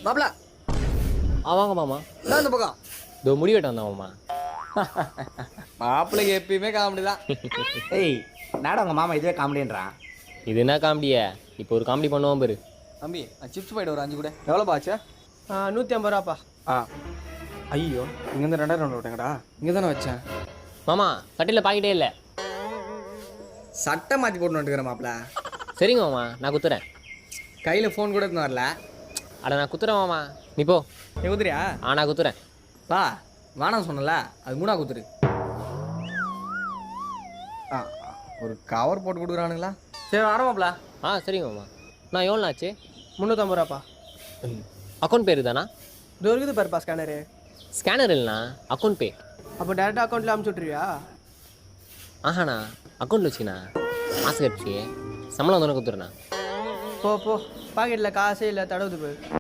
மாப்பிள வாங்க மாமா. நான் இந்த பக்கம். இதோ முடி வெட்ட வந்தான் மாமா. மாப்பிளைக்கு எப்பயுமே காமெடி தான். ஏய் நாடா உங்கள் மாமா இதுவே காமெடின்றான். இது என்ன காமெடியா? இப்போ ஒரு காமெடி பண்ணுவோம் பாரு. தம்பி சிப்ஸ் போய்ட்டு ஒரு 5 கூட எவ்வளோப்பா ஆச்சு? 150 ரூபாப்பா. ஐயோ இங்கேருந்து 2000 விட்டேங்கடா. இங்கே தானே வச்சேன். மாமா கட்டில பாக்கிட்டே இல்லை. சட்டை மாற்றி போட்டு வந்துட்டுக்கிறேன் மாப்பிள. சரிங்க மாமா, நான் குத்துறேன். கையில் ஃபோன் கூட எடுத்துன்னு வரல. அட நான் குத்துறேன் மாமா, நீ போ. நீ குத்துறியா? நான் குத்துறேன். பா வேணாம் சொன்னல, அது 3 குத்துரு. ஒரு கவர் போட்டு கொடுக்குறானுங்களா? சரி ஆரம்பிப்பல. சரிங்க மாமா. நான் எவ்வளோ ஆச்சு? 350 ரூபாப்பா. அக்கௌண்ட் பேர் தானா? இது இருக்குது பாருப்பா ஸ்கேனரு. ஸ்கேனர் இல்லைண்ணா, அக்கௌண்ட் பே. அப்போ டேரெக்டாக அக்கௌண்ட்டில் அமுச்சு விட்ருவியா? ஆஹாண்ணா, அக்கௌண்ட்டில் வச்சுண்ணா. மாசு கட்சி சம்பளம் வந்து கொடுத்துருண்ணா. போ பாக்கெட்டில் காசே இல்லை, தடவுது போய்.